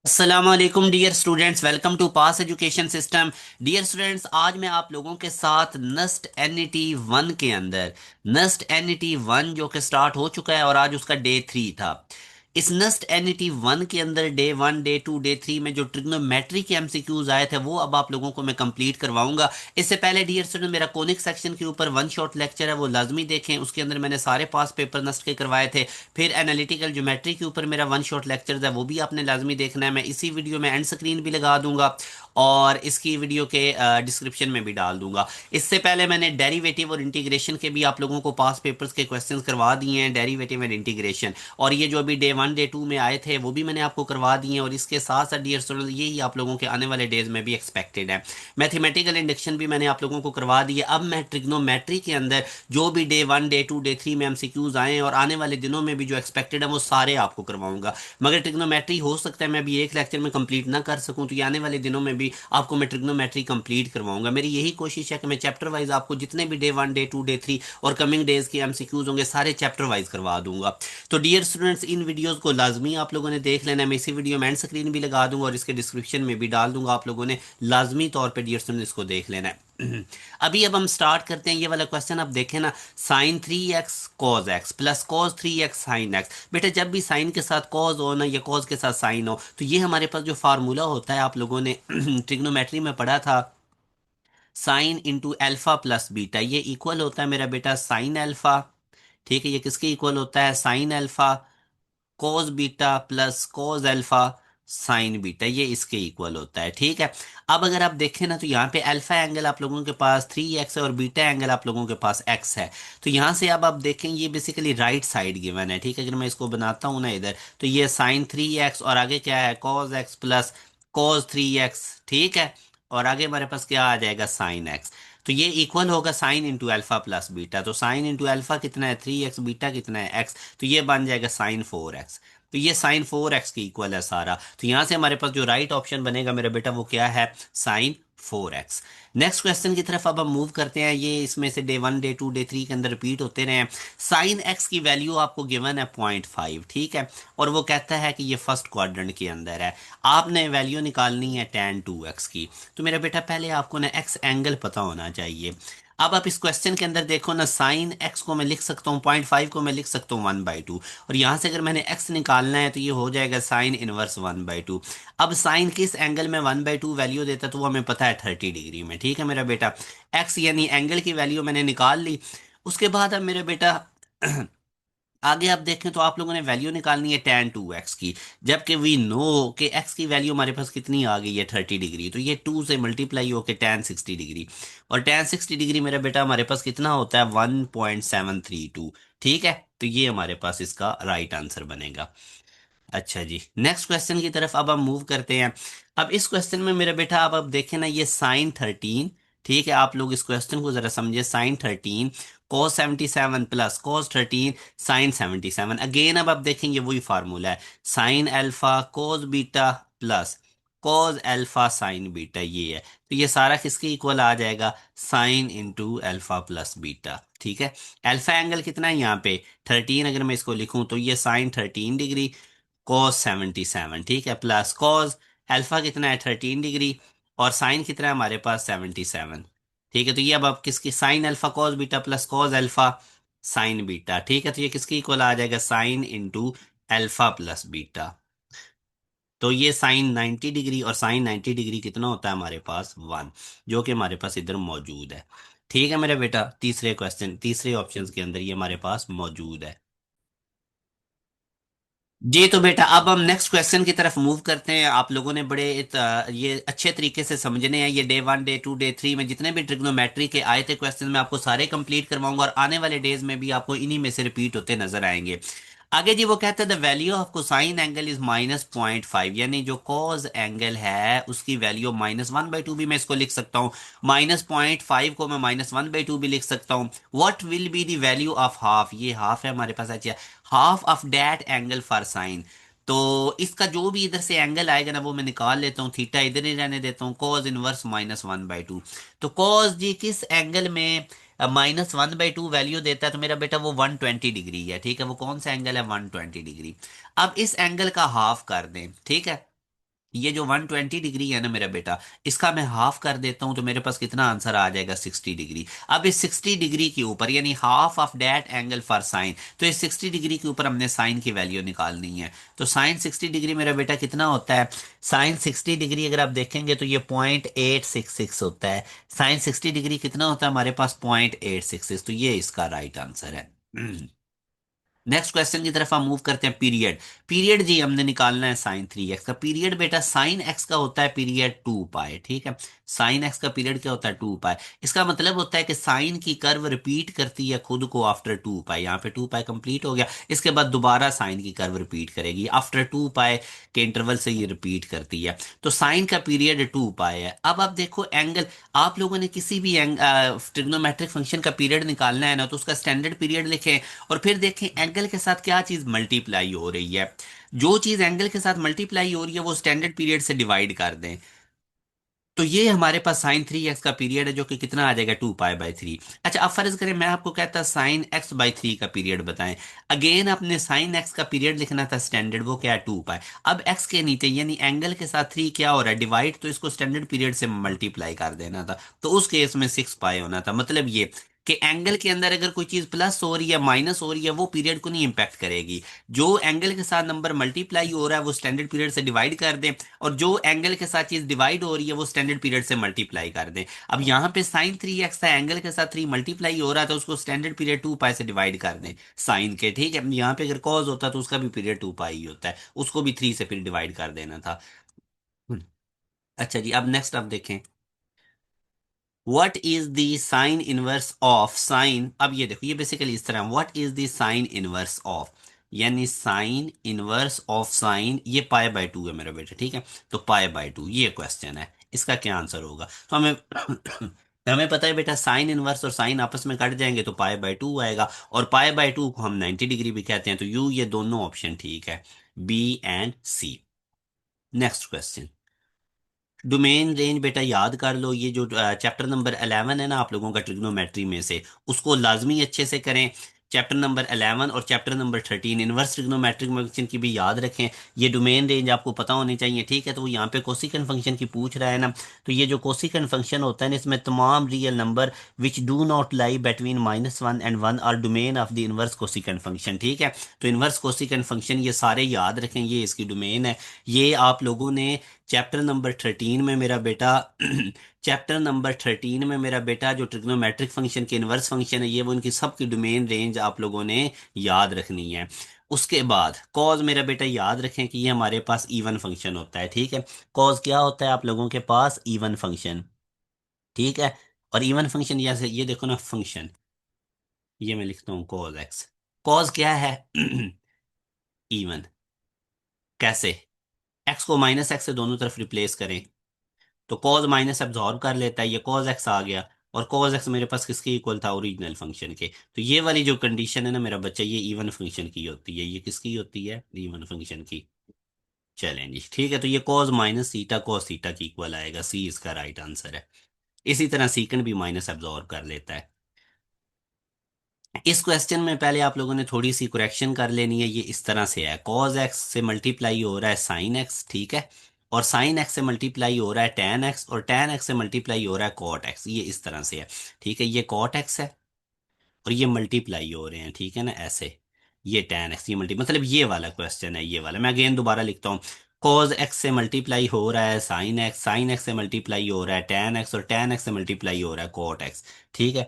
अस्सलाम वालेकुम dear students, welcome to pass education system. Dear students, आज मैं आप लोगों के साथ नस्ट एनईटी वन के अंदर नस्ट एनईटी वन जो कि स्टार्ट हो चुका है और आज उसका डे 3 था। इस नस्ट एनईटी वन के अंदर डे 1 डे 2 डे 3 में जो ट्रिग्नोमेट्री के एमसीक्यूज आए थे वो अब आप लोगों को मैं कंप्लीट करवाऊंगा। इससे पहले डियर स्टूडेंट, मेरा कोनिक सेक्शन के ऊपर वन शॉट लेक्चर है, वो लाजमी देखें। उसके अंदर मैंने सारे पास पेपर नस्ट के करवाए थे। फिर एनालिटिकल ज्योमेट्री के ऊपर मेरा वन शॉट लेक्चर है, वो भी आपने लाजमी देखना है। मैं इसी वीडियो में एंड स्क्रीन भी लगा दूंगा और इसकी वीडियो के डिस्क्रिप्शन में भी डाल दूंगा। इससे पहले मैंने डेरिवेटिव और इंटीग्रेशन के भी आप लोगों को पास पेपर्स के क्वेश्चंस करवा दिए हैं, डेरिवेटिव एंड इंटीग्रेशन। और ये जो अभी डे 1 डे 2 में आए थे वो भी मैंने आपको करवा दिए हैं। और इसके साथ साथ डियर स्टूडेंट, यही आप लोगों के आने वाले डेज में भी एक्सपेक्टेड है। मैथमेटिकल इंडक्शन भी मैंने आप लोगों को करवा दिया। अब मैं ट्रिग्नोमेट्री के अंदर जो भी डे 1 डे 2 डे 3 में एमसीक्यूज आए हैं और आने वाले दिनों में भी जो एक्सपेक्टेड है वो सारे आपको करवाऊंगा। मगर ट्रिग्नोमेट्री हो सकता है मैं अभी एक लेक्चर में कंप्लीट ना कर सकूं, तो ये आने वाले दिनों में भी आपको मैं ट्रिग्नोमेट्री कंप्लीट करवाऊंगा। मेरी यही कोशिश है कि मैं चैप्टर वाइज आपको जितने भी डे 1 डे 2 डे 3 और कमिंग डेज के एमसीक्यूज होंगे सारे चैप्टर वाइज करवा दूंगा। तो डियर स्टूडेंट्स, इन वीडियोस को लाजमी आप लोगों ने देख लेना है। मैं इसी वीडियो में एंड स्क्रीन भी लगा दूंगा और इसके डिस्क्रिप्शन में भी डाल दूंगा। आप लोगों ने लाजमी तौर पर डियर स्टूडेंट इसको देख लेना है। अभी अब हम स्टार्ट करते हैं। ये वाला क्वेश्चन आप देखें ना, sine 3x cos x plus cos 3x sine x. बेटा, जब भी साइन के साथ कॉज हो ना या कॉज के साथ साइन हो, तो ये हमारे पास जो फार्मूला होता है आप लोगों ने ट्रिग्नोमेट्री में पढ़ा था, sine into alpha plus beta, ये इक्वल होता है मेरा बेटा साइन एल्फा। ठीक है, ये किसके इक्वल होता है? Sine alpha cos beta plus cos alpha sine beta, ये इसके इक्वल होता है। ठीक है। अब अगर आप देखें ना, तो यहाँ पे अल्फा एंगल आप लोगों के पास 3x है और बीटा एंगल आप लोगों के पास x है। तो यहाँ से अब आप देखें, ये बेसिकली राइट साइड गिवन है। ठीक है, अगर मैं इसको बनाता हूँ ना इधर, तो ये साइन 3x और आगे क्या है? Cos x plus cos 3x। ठीक है। और आगे हमारे पास क्या आ जाएगा? Sine x। तो ये इक्वल होगा sine into alpha plus beta. तो साइन इंटू अल्फा कितना है? 3x, बीटा कितना है? x। तो ये बन जाएगा साइन 4x। तो ये साइन 4x की इक्वल है सारा। तो यहां से हमारे पास जो राइट ऑप्शन बनेगा मेरा बेटा वो क्या है? Sign 4x। नेक्स्ट क्वेश्चन की तरफ अब हम मूव करते हैं। ये इसमें से डे 1 डे 2 डे 3 के अंदर रिपीट होते रहे हैं। साइन x की वैल्यू आपको गिवन है 0.5। ठीक है। और वो कहता है कि ये फर्स्ट क्वाड्रेंट के अंदर है। आपने वैल्यू निकालनी है tan 2x की। तो मेरा बेटा, पहले आपको ना x एंगल पता होना चाहिए। अब आप इस क्वेश्चन के अंदर देखो ना, साइन एक्स को मैं लिख सकता हूँ 0.5 को मैं लिख सकता हूँ 1/2। और यहां से अगर मैंने एक्स निकालना है तो ये हो जाएगा साइन इनवर्स 1/2। अब साइन किस एंगल में 1/2 वैल्यू देता है? तो वो हमें पता है 30 डिग्री में। ठीक है मेरा बेटा, एक्स यानी एंगल की वैल्यू मैंने निकाल ली। उसके बाद अब मेरे बेटा आगे आप देखें तो आप लोगों ने वैल्यू निकालनी है tan 2x की। जबकि वी नो कि x की वैल्यू हमारे पास कितनी आ गई है? 30 डिग्री। तो ये 2 से मल्टीप्लाई होकर tan 60 डिग्री। और tan 60 डिग्री मेरा बेटा हमारे पास कितना होता है? 1.732। ठीक है। तो ये हमारे पास इसका राइट आंसर बनेगा। अच्छा जी, नेक्स्ट क्वेश्चन की तरफ अब हम मूव करते हैं। अब इस क्वेश्चन में मेरा बेटा अब देखें ना, ये साइन 13। ठीक है, आप लोग इस क्वेश्चन को जरा समझे। Sine 13 cos 77 plus cos 13 sine 77। Again अब आप देखेंगे वही फार्मूला है, sine alpha cos beta plus cos alpha sine beta, ये है। तो ये सारा किसके इक्वल आ जाएगा? Sine into alpha plus beta. ठीक है। अल्फा एंगल कितना है यहाँ पे? 13। अगर मैं इसको लिखूं तो ये साइन 13 डिग्री कॉस 77। ठीक है, प्लस कॉस अल्फा कितना है? 13 डिग्री। और साइन कितना है हमारे पास? 77। ठीक है। तो ये अब आप किसकी? Sign alpha cos beta plus cos alpha sine beta. ठीक है। तो ये किसकी इक्वल आ जाएगा? Sine into alpha plus beta. तो ये साइन 90 डिग्री और साइन 90 डिग्री कितना होता है हमारे पास? 1, जो कि हमारे पास इधर मौजूद है। ठीक है मेरा बेटा, तीसरे क्वेश्चन तीसरे ऑप्शन के अंदर ये हमारे पास मौजूद है। जी तो बेटा, अब हम नेक्स्ट क्वेश्चन की तरफ मूव करते हैं। आप लोगों ने बड़े ये अच्छे तरीके से समझने हैं। ये डे 1 डे 2 डे 3 में जितने भी ट्रिग्नोमेट्री के आए थे क्वेश्चन मैं आपको सारे कंप्लीट करवाऊंगा और आने वाले डेज में भी आपको इन्हीं में से रिपीट होते नजर आएंगे। आगे जी वो कहता है the value of cosine angle is -0.5, यानी जो कॉज एंगल है उसकी वैल्यू -1/2 भी मैं इसको लिख सकता हूँ। -0.5 को मैं -1/2 भी लिख सकता हूँ। What will be the value of half? ये हाफ है हमारे पास। अच्छा, half of that angle for sine. तो इसका जो भी इधर से एंगल आएगा ना वो मैं निकाल लेता हूँ, थीटा इधर ही रहने देता हूँ। Cause inverse -1/2। तो कॉज जी किस एंगल में -1/2 वैल्यू देता है? तो मेरा बेटा वो 120 डिग्री है। ठीक है, वो कौन सा एंगल है? 120 डिग्री। अब इस एंगल का हाफ कर दें। ठीक है। ये जो 120 डिग्री है ना मेरा बेटा, इसका मैं हाफ कर देता हूं तो मेरे पास कितना आंसर आ जाएगा, 60 डिग्री। अब इस 60 डिग्री के ऊपर यानी half of that angle for sine, तो इस 60 डिग्री के ऊपर हमने साइन की वैल्यू निकालनी है। तो साइन 60 डिग्री मेरा बेटा कितना होता है, साइन 60 डिग्री अगर आप देखेंगे तो ये 0.866 होता है। साइन 60 डिग्री कितना होता है हमारे पास, 0.866, तो ये इसका राइट आंसर है। नेक्स्ट क्वेश्चन की तरफ हम मूव करते हैं। पीरियड, पीरियड जी हमने निकालना है साइन 3x का पीरियड। बेटा साइन x का होता है पीरियड 2 पाई, ठीक है। साइन x का पीरियड क्या होता है, 2 पाई। इसका मतलब होता है कि साइन की कर्व रिपीट करती है खुद को आफ्टर 2 पाई। यहाँ पे 2 पाई कंप्लीट हो गया, इसके बाद दोबारा साइन की कर्व रिपीट करेगी आफ्टर 2 पाई के इंटरवल से, ये रिपीट करती है। तो साइन का पीरियड 2 पाई है। अब आप देखो एंगल, आप लोगों ने किसी भी ट्रिग्नोमेट्रिक फंक्शन का पीरियड निकालना है ना, तो उसका स्टैंडर्ड पीरियड लिखें और फिर देखें एंगल के साथ क्या चीज मल्टीप्लाई हो रही है। जो चीज एंगल के साथ मल्टीप्लाई हो रही है वो स्टैंडर्ड पीरियड से डिवाइड कर दें। तो ये हमारे पास साइन 3x का पीरियड है, जो कि कितना आ जाएगा, 2 पाई बाई 3। अच्छा अब फर्ज करें मैं आपको कहता साइन x/3 का पीरियड बताएं। अगेन आपने साइन x का पीरियड लिखना था स्टैंडर्ड, वो क्या है, 2 पाई। अब x के नीचे यानी एंगल के साथ 3 क्या हो रहा है, डिवाइड, तो इसको स्टैंडर्ड पीरियड से मल्टीप्लाई कर देना था। तो उस केस में 6 पाई होना था। मतलब ये कि एंगल के अंदर अगर कोई चीज प्लस हो रही है माइनस हो रही है वो पीरियड को नहीं इंपैक्ट करेगी। जो एंगल के साथ नंबर मल्टीप्लाई हो रहा है वो स्टैंडर्ड पीरियड से डिवाइड कर दें, और जो एंगल के साथ चीज डिवाइड हो रही है वो स्टैंडर्ड पीरियड से मल्टीप्लाई कर दें। अब यहाँ पे साइन 3x था, एंगल के साथ 3 मल्टीप्लाई हो रहा था, उसको स्टैंडर्ड पीरियड 2 पाई से डिवाइड कर दें साइन के, ठीक है। यहाँ पे अगर कॉज होता तो उसका भी पीरियड 2 पाई ही होता है, उसको भी 3 से फिर डिवाइड कर देना था। हम्म, अच्छा जी अब नेक्स्ट आप देखें। What is the sine inverse of sine, अब ये देखो ये बेसिकली इस तरह, what is the sine inverse of, यानी साइन इनवर्स ऑफ साइन, ये पाई/2 है मेरा बेटा, ठीक है। तो पाई/2 ये क्वेश्चन है, इसका क्या आंसर होगा। तो हमें हमें पता है बेटा साइन इनवर्स और साइन आपस में कट जाएंगे तो पाई/2 आएगा, और पाई/2 को हम 90 डिग्री भी कहते हैं। तो यू ये दोनों ऑप्शन ठीक है, B and C. Next question, domain range बेटा याद कर लो। ये जो चैप्टर नंबर 11 है ना आप लोगों का ट्रिग्नोमेट्री में से, उसको लाजमी अच्छे से करें। चैप्टर नंबर 11 और chapter number 13 inverse trigonometric function की भी याद रखें। ये डोमेन रेंज आपको पता होनी चाहिए, ठीक है। तो वो यहाँ पे कोसिकेंट फंक्शन की पूछ रहा है ना, तो ये जो कोसिकेंट फंक्शन होता है ना, इसमें तमाम real number which do not lie between -1 and 1 are domain of the inverse cosecant function, ठीक है। तो इनवर्स कोसिकेंट फंक्शन ये सारे याद रखें, ये इसकी डोमेन है। ये आप लोगों ने चैप्टर नंबर 13 में मेरा बेटा चैप्टर नंबर 13 में मेरा बेटा जो ट्रिग्नोमेट्रिक फंक्शन के इनवर्स फंक्शन है, ये वो इनकी सबकी डोमेन रेंज आप लोगों ने याद रखनी है। उसके बाद कॉज मेरा बेटा याद रखें कि ये हमारे पास इवन फंक्शन होता है, ठीक है। कॉज क्या होता है आप लोगों के पास, इवन फंक्शन, ठीक है। और इवन फंक्शन जैसे ये देखो ना फंक्शन, ये मैं लिखता हूँ कॉज एक्स। कॉज क्या है, इवन। कैसे, एक्स को -x से दोनों तरफ रिप्लेस करें तो कॉज माइनस एब्जॉर्ब कर लेता है, ये कॉज एक्स आ गया। और कॉज एक्स मेरे पास किसके इक्वल था, ओरिजिनल फंक्शन के। तो ये वाली जो कंडीशन है ना मेरा बच्चा, ये इवन फंक्शन की होती है। ये किसकी होती है, इवन फंक्शन की। चलें जी ठीक है, तो ये cause minus theta cos theta की इक्वल आएगा, सी इसका राइट आंसर है। इसी तरह सीकंड भी माइनस एब्जॉर्ब कर लेता है। इस क्वेश्चन में पहले आप लोगों ने थोड़ी सी करेक्शन कर लेनी है। ये इस तरह से है, कॉज एक्स से मल्टीप्लाई हो रहा है साइन एक्स, ठीक है। और साइन एक्स से मल्टीप्लाई हो रहा है टैन एक्स, और टैन एक्स से मल्टीप्लाई हो रहा है कॉट एक्स, ये इस तरह से है, ठीक है। ये कॉट एक्स है और ये मल्टीप्लाई हो रहे हैं, ठीक है ना, ऐसे। ये टैन एक्स, ये मल्टी, मतलब ये वाला क्वेश्चन है, ये वाला। मैं अगेन दोबारा लिखता हूँ, कॉज एक्स से मल्टीप्लाई हो रहा है साइन एक्स, साइन एक्स से मल्टीप्लाई हो रहा है टैन एक्स, और टैन एक्स से मल्टीप्लाई हो रहा है कॉट एक्स, ठीक है।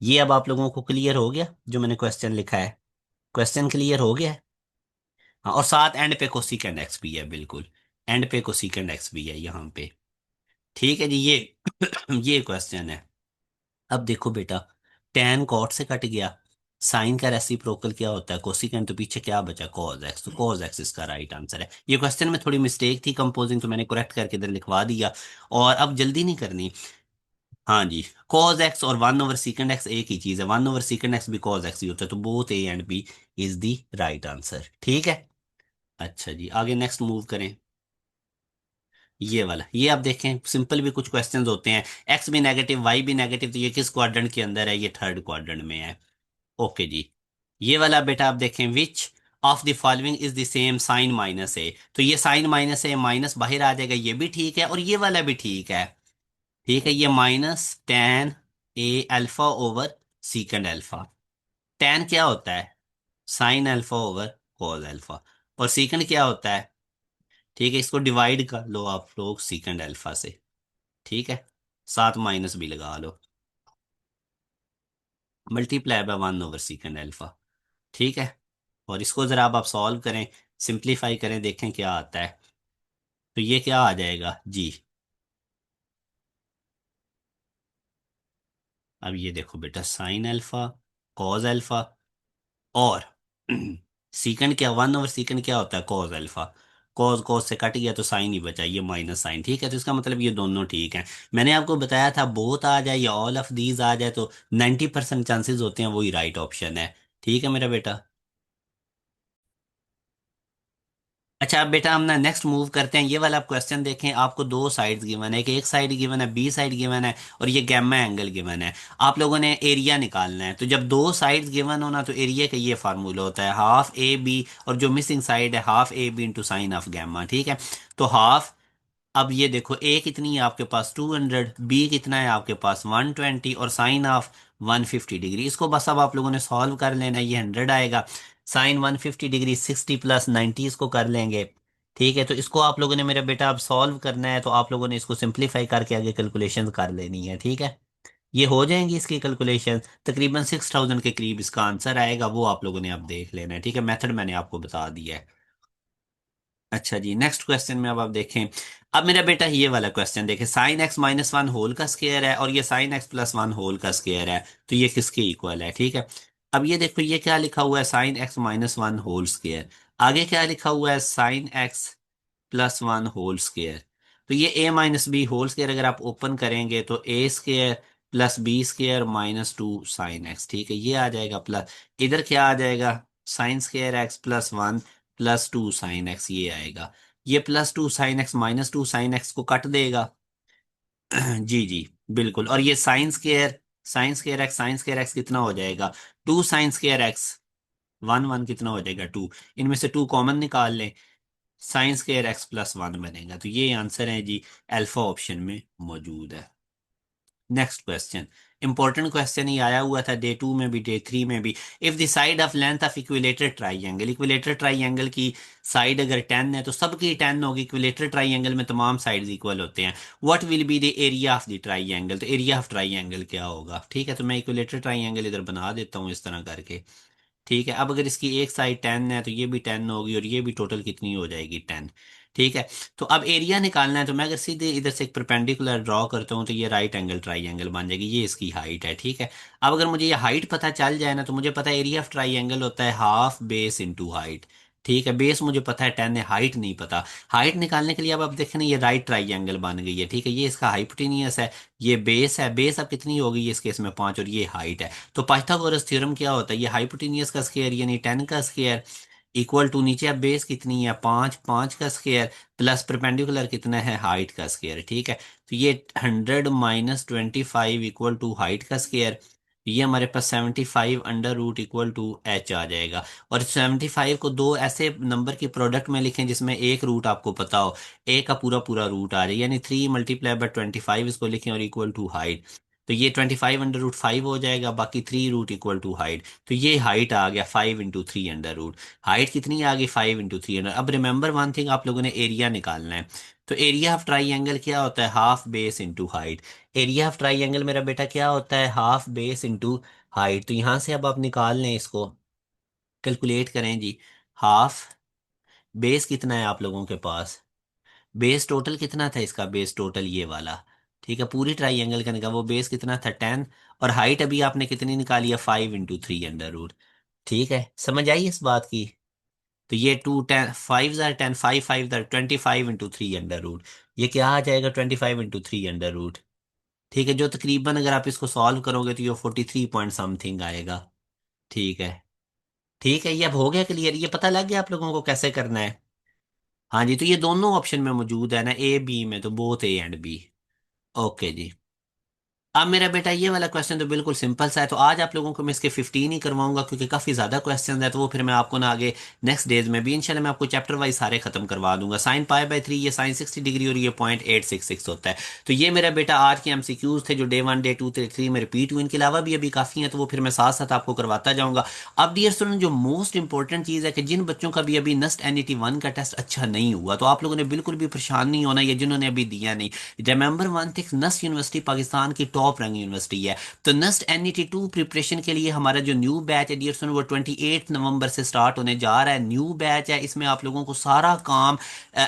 ये अब आप लोगों को क्लियर हो गया जो मैंने क्वेश्चन लिखा है, क्वेश्चन क्लियर हो गया है। हाँ, और साथ एंड पे कोसिकेंड एक्स भी है, बिल्कुल एंड पे कोसिकेंड एक्स भी है यहाँ पे, ठीक है जी। ये ये क्वेश्चन है। अब देखो बेटा, टेन कॉट से कट गया, साइन का रेसिप्रोकल क्या होता है, कोसिकेंड, तो पीछे क्या बचा, कॉज एक्स। तो कॉज एक्स इसका राइट आंसर है। ये क्वेश्चन में थोड़ी मिस्टेक थी कंपोजिंग, तो मैंने करेक्ट करके इधर लिखवा दिया। और अब जल्दी नहीं करनी। हाँ जी, कॉज एक्स और 1/सेकंड एक्स एक ही चीज है, 1/सेकंड एक्स भी कॉज एक्स ही होता है, तो both A and B is the right answer, ठीक है। अच्छा जी आगे नेक्स्ट मूव करें। ये वाला, ये आप देखें सिंपल भी कुछ क्वेश्चंस होते हैं, एक्स भी नेगेटिव वाई भी नेगेटिव, तो ये किस क्वाड्रेंट के अंदर है, ये थर्ड क्वाड्रेंट में है। ओके जी, ये वाला बेटा आप देखें, which of the following is the same sine minus A, तो ये साइन माइनस ए माइनस बाहर आ जाएगा, ये भी ठीक है और ये वाला भी ठीक है। ठीक है, ये minus tan A alpha over secant alpha. Tan क्या होता है? Sine alpha over cos alpha. और सीकेंड क्या होता है? ठीक है, इसको डिवाइड कर लो आप लोग सीकेंड अल्फा से। ठीक है, साथ माइनस भी लगा लो, multiply by one over secant alpha. ठीक है, और इसको जरा अब आप सॉल्व करें, सिंप्लीफाई करें, देखें क्या आता है। तो ये क्या आ जाएगा जी? अब ये देखो बेटा, साइन अल्फा, कॉस अल्फा, और सीकंड क्या, वन ओवर सीकंड क्या होता है? Cos alpha. कॉस कॉस से कट गया तो साइन ही बचा, ये माइनस साइन। ठीक है, तो इसका मतलब ये दोनों ठीक हैं। मैंने आपको बताया था बोथ आ जाए या ऑल ऑफ दीज आ जाए तो 90% चांसेस होते हैं वही राइट ऑप्शन है। ठीक है मेरा बेटा। अच्छा अब बेटा हम ना नेक्स्ट मूव करते हैं। ये वाला आप क्वेश्चन देखें, आपको दो साइड्स गिवन है, कि एक साइड गिवन है, बी साइड गिवन है, और ये गैमा एंगल गिवन है। आप लोगों ने एरिया निकालना है। तो जब दो साइड्स गिवन हो ना, तो एरिया का ये फार्मूला होता है हाफ ए बी, और जो मिसिंग साइड है half A B into sine of gamma. ठीक है, तो हाफ, अब ये देखो ए कितनी है आपके पास? 200, बी कितना है आपके पास? 120, और साइन ऑफ 150 डिग्री। इसको बस अब आप लोगों ने सॉल्व कर लेना है, ये 100 आएगा। साइन 150 डिग्री 60 प्लस 90 इसको कर लेंगे। ठीक है, तो इसको आप लोगों ने मेरा बेटा अब सॉल्व करना है, तो आप लोगों ने इसको सिंप्लीफाई करके आगे कैलकुलेशन कर लेनी है। ठीक है, ये हो जाएंगी इसकी कैलकुलेशन, तकरीबन 6000 के करीब इसका आंसर आएगा, वो आप लोगों ने अब देख लेना है। ठीक है, मेथड मैंने आपको बता दिया है। अच्छा जी, नेक्स्ट क्वेश्चन में अब आप देखें। अब मेरा बेटा ये वाला क्वेश्चन देखें, sine x minus one whole का स्क्वायर है और ये sine x plus one whole का स्क्वायर है, तो ये किसके इक्वल है? ठीक है, अब ये देखो ये क्या लिखा हुआ है, sine x minus one whole square. आगे क्या लिखा हुआ है? Sine x plus one whole square. तो ये A minus B whole square अगर आप ओपन करेंगे तो A square plus B square minus two sine x. ठीक है, ये आ जाएगा प्लस, इधर क्या आ जाएगा? Sign square x plus one plus two sine x, ये आएगा। ये plus two sine x minus two sine x को कट देगा। जी जी, बिल्कुल। और ये साइन स्क्वायर एक्स कितना हो जाएगा? Two sine square x, one one कितना हो जाएगा? टू। इनमें से टू कॉमन निकाल लें, sign square x plus one बनेगा। तो ये आंसर है जी, अल्फा ऑप्शन में मौजूद है। नेक्स्ट क्वेश्चन, इंपॉर्टेंट क्वेश्चन ही आया हुआ था डे टू में भी डे थ्री में भी। If the side of length of equilateral triangle, equilateral triangle की साइड अगर 10 है तो सबकी 10 होगी। इक्विलेटर ट्राइंगल में तमाम साइड्स इक्वल होते हैं। What will be the area of the triangle, तो एरिया ऑफ ट्राइंगल क्या होगा? ठीक है, तो मैं इक्विलेटर ट्राइंगल इधर बना देता हूँ इस तरह करके। ठीक है, अब अगर इसकी एक साइड 10 है तो ये भी 10 होगी, और ये भी टोटल कितनी हो जाएगी? 10। ठीक है, तो अब एरिया निकालना है, तो मैं अगर सीधे इधर से एक परपेंडिकुलर ड्रॉ करता हूँ तो ये राइट एंगल ट्राइंगल बन जाएगी, ये इसकी हाइट है। ठीक है, अब अगर मुझे ये हाइट पता चल जाए ना, तो मुझे पता है एरिया ऑफ ट्राइंगल होता है हाफ बेस इंटू हाइट। ठीक है, बेस मुझे पता है 10 है, हाइट नहीं पता। हाइट निकालने के लिए अब आप देखें ना, ये राइट ट्राइंगल बन गई है। ठीक है, ये इसका हाइपोटेनियस है, ये बेस है, बेस अब कितनी होगी? ये इस केस में 5, और ये हाइट है। तो पाइथागोरस थ्योरम क्या होता है? ये हाइपोटेनियस का स्क्वायर यानी 10 का स्क्वायर इक्वल टू, नीचे अब बेस कितनी है? 5, 5 का स्क्वायर प्लस परपेंडिकुलर कितना है? हाइट का स्क्वायर। ठीक है, तो ये 100 माइनस 25 इक्वल टू हाइट का स्क्वायर। ये हमारे पास 75 under root equal to H आ जाएगा। और 75 को दो ऐसे नंबर की प्रोडक्ट में लिखें जिसमें एक रूट आपको पता हो, ए का पूरा पूरा रूट आ जाए, यानी 3 × 25 इसको लिखें और इक्वल टू हाइट। तो ये 25 अंडर रूट 5 हो जाएगा, बाकी 3 रूट इक्वल टू हाइट। तो ये हाइट आ गया 5 × 3 अंडर रूट। हाइट कितनी आ गई? 5 × 3 अंडर। अब रिमेंबर वन थिंग, आप लोगों ने एरिया निकालना है। तो एरिया ऑफ ट्राइंगल क्या होता है? Half base into height. Area of triangle मेरा बेटा क्या होता है? Half base into height. तो यहां से अब आप निकाल लें इसको, कैलकुलेट करें जी। हाफ बेस कितना है आप लोगों के पास? बेस टोटल कितना था इसका? बेस टोटल ये वाला, ठीक है, पूरी ट्राइंगल का निकाल, वो बेस कितना था? 10। और हाइट अभी आपने कितनी निकाली है? 5 × 3 अंडर रूट। ठीक है, समझ आई इस बात की? तो ये 2 10 5 जार 10, 5 5 जार 25 × 3 अंडर रूट। ये क्या आ जाएगा? 25 × 3 अंडर रूट। ठीक है, जो तकरीबन अगर आप इसको सॉल्व करोगे तो ये 43 पॉइंट समथिंग आएगा। ठीक है, ठीक है, ये अब हो गया क्लियर, ये पता लग गया आप लोगों को कैसे करना है। हाँ जी, तो ये दोनों ऑप्शन में मौजूद है ना, ए बी में, तो both A and B. Okay जी। अब मेरा बेटा ये वाला क्वेश्चन तो बिल्कुल सिंपल सा है, तो आज आप लोगों को मैं इसके 15 ही करवाऊंगा क्योंकि काफ़ी ज़्यादा क्वेश्चन है, तो वो फिर मैं आपको ना आगे नेक्स्ट डेज में भी इंशाल्लाह मैं आपको चैप्टर वाइज सारे खत्म करवा दूंगा। साइन पाई/3 ये साइन 60 डिग्री और ये 0.866 होता है। तो ये मेरा बेटा आज के एमसीक्यूज थे जो डे 1 डे 2 डे 3 में रिपीट हुए, इनके अलावा भी अभी काफ़ी हैं, तो वो फिर मैं साथ साथ आपको करवाता जाऊंगा। अब डियर स्टूडेंट, जो मोस्ट इंपॉर्टेंट चीज़ है कि जिन बच्चों का भी अभी नस्ट NET 1 का टेस्ट अच्छा नहीं हुआ, तो आप लोगों ने बिल्कुल भी परेशान नहीं होना, ये जिन्होंने अभी दिया नहीं। Remember one thing, NUST university Pakistan की टॉप रैंक यूनिवर्सिटी है। तो नस्ट NET 2 प्रिपरेशन के लिए हमारा जो न्यू बैच है डियर स्टूडेंट, वो 28 नवंबर से स्टार्ट होने जा रहा है। न्यू बैच है, इसमें आप लोगों को सारा काम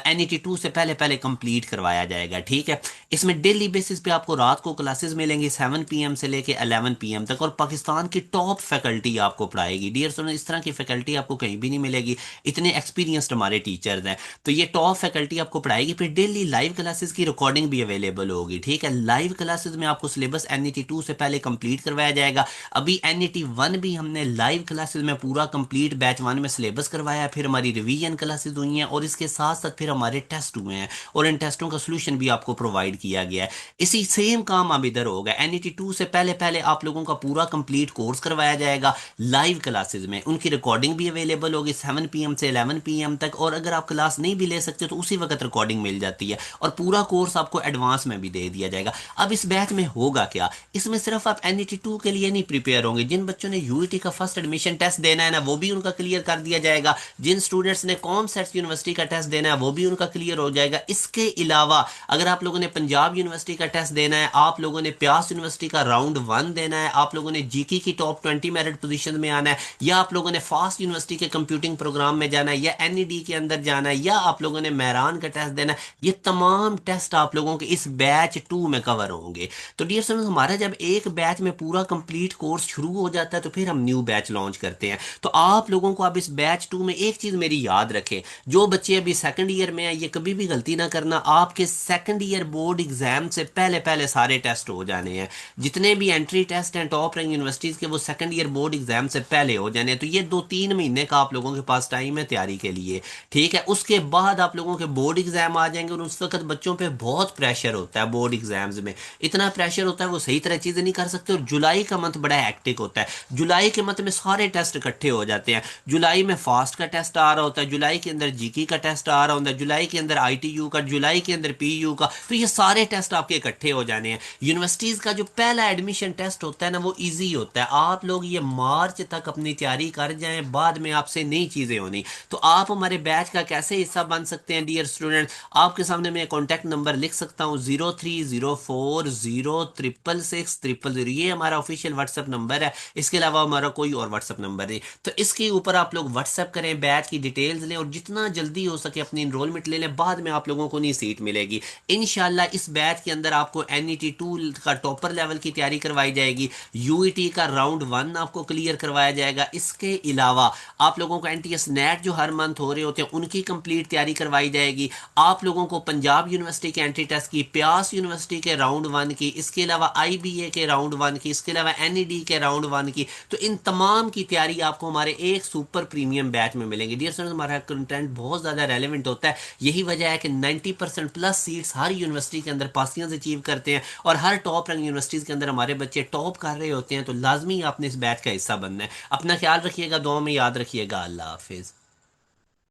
NET 2 से पहले पहले कंप्लीट करवाया जाएगा। ठीक है, इसमें डेली बेसिस पे आपको रात को क्लासेस मिलेंगी 7 PM से लेके 11 PM तक, और पाकिस्तान की टॉप फैकल्टी आपको पढ़ाएगी। डियर स्टूडेंट, इस तरह की फैकल्टी आपको कहीं भी नहीं मिलेगी, इतने एक्सपीरियंस्ड हमारे टीचर्स हैं। तो ये टॉप फैकल्टी आपको पढ़ाएगी, फिर डेली लाइव क्लासेस की रिकॉर्डिंग भी अवेलेबल होगी। ठीक है, लाइव क्लासेस में आपको सिलेबस NET 2 से पहले कंप्लीट करवाया जाएगा। अभी NET 1 भी हमने लाइव क्लासेस में पूरा कंप्लीट बैच 1 में सिलेबस करवाया है, फिर हमारी रिवीजन क्लासेस हुई हैं, और इसके साथ साथ फिर हमारे टेस्ट हुए हैं, और इन टेस्टों का सोल्यूशन भी आपको प्रोवाइड किया गया है। इसी सेम काम अब इधर होगा, NET 2 से पहले पहले आप लोगों का पूरा कंप्लीट कोर्स करवाया जाएगा लाइव क्लासेस में, उनकी रिकॉर्डिंग भी अवेलेबल होगी 7 PM से 11 PM तक, और अगर आप क्लास नहीं भी ले सकते तो उसी वक्त रिकॉर्डिंग मिल जाती है, और पूरा कोर्स आपको एडवांस में भी दे दिया जाएगा। अब इस बैच में होगा क्या, इसमें सिर्फ आप NET 2 के लिए नहीं प्रिपेयर होंगे, जिन बच्चों ने यूईटी का फर्स्ट एडमिशन टेस्ट देना है ना, वो भी उनका क्लियर कर दिया जाएगा। जिन स्टूडेंट्स ने कॉमसेट्स यूनिवर्सिटी का टेस्ट देना है वो भी उनका क्लियर हो जाएगा। इसके अलावा अगर आप लोगों ने पंजाब यूनिवर्सिटी का टेस्ट देना है, आप लोगों ने प्यास यूनिवर्सिटी का राउंड 1 देना है, आप लोगों ने जीके की टॉप 20 मेरिट पोजीशन में आना है, या आप लोगों ने फास्ट यूनिवर्सिटी के कंप्यूटिंग प्रोग्राम में जाना है, या NED के अंदर जाना है, या आप लोगों ने मेहरान का टेस्ट देना है, ये तमाम टेस्ट आप लोगों के इस बैच 2 में कवर होंगे। तो डियर स्टूडेंट्स, हमारा जब एक बैच में पूरा कंप्लीट कोर्स शुरू हो जाता है तो फिर हम न्यू बैच लॉन्च करते हैं। तो आप लोगों को अब इस बैच 2 में एक चीज मेरी याद रखें, जो बच्चे अभी सेकंड ईयर में है ये कभी भी गलती ना करना, आपके सेकंड ईयर बोर्ड एग्जाम से पहले पहले सारे टेस्ट हो जाने हैं। जितने भी एंट्री टेस्ट हैं टॉप रैंक यूनिवर्सिटीज के, वो सेकंड ईयर बोर्ड एग्जाम से पहले हो जाने हैं। तो ये 2-3 महीने का आप लोगों के पास टाइम है तैयारी के लिए। ठीक है, उसके बाद आप लोगों के बोर्ड एग्जाम आ जाएंगे, और उस वक्त बच्चों पे बहुत प्रेशर होता है। बोर्ड एग्जाम्स में इतना प्रेशर होता है वो सही तरह चीजें नहीं कर सकते, और जुलाई का मंथ बड़ा हैक्टिक होता है। जुलाई के मंथ में सारे टेस्ट इकट्ठे हो जाते हैं। जुलाई में फास्ट का टेस्ट आ रहा होता है, जुलाई के अंदर जीके का टेस्ट आ रहा होता है, जुलाई के अंदर ITU का, जुलाई के अंदर PU का, तो ये सारे टेस्ट आपके इकट्ठे हो जाने हैं। यूनिवर्सिटीज का जो पहला एडमिशन टेस्ट होता है ना, वो इजी होता है। आप लोग ये मार्च तक अपनी तैयारी कर जाएं, बाद में आपसे नई चीजें होनी। तो आप हमारे बैच का कैसे हिस्सा बन सकते हैं डियर स्टूडेंट, आपके सामने मैं कॉन्टैक्ट नंबर लिख सकता हूँ 0304066600, ये हमारा ऑफिशियल व्हाट्सएप नंबर है। इसके अलावा हमारा कोई और व्हाट्सएप नंबर नहीं। तो इसके ऊपर आप लोग व्हाट्सएप करें, बैच की डिटेल्स लें, और जितना जल्दी हो सके अपनी इनरोलमेंट ले लें, बाद में आप लोगों को नहीं सीट मिलेगी। इंशाल्लाह इस बैच के अंदर आपको NET 2 का टॉपर लेवल की तैयारी करवाई जाएगी, यूईटी का राउंड 1 आपको क्लियर करवाया जाएगा। इसके अलावा आप लोगों को NTS नेट जो हर मंथ हो रहे होते हैं उनकी कंप्लीट तैयारी करवाई जाएगी। आप लोगों को पंजाब यूनिवर्सिटी के एंट्री टेस्ट की, प्यास यूनिवर्सिटी के राउंड 1 की, इसके अलावा IBA के राउंड 1 की, इसके अलावा NED के राउंड 1 की, तो इन तमाम की तैयारी आपको हमारे एक सुपर प्रीमियम बैच में मिलेंगे। डियर स्टूडेंट्स, हमारा कंटेंट बहुत ज़्यादा रेलेवेंट होता है, यही वजह है कि 90% प्लस सीट्स हर यूनिवर्सिटी के अंदर पासियां अचीव करते हैं, और हर टॉप रैंक यूनिवर्सिटीज़ के अंदर हमारे बच्चे टॉप कर रहे होते हैं। तो लाजमी आपने इस बैच का हिस्सा बनना है। अपना ख्याल रखिएगा, दुआ में याद रखिएगा। अल्लाह हाफिज़।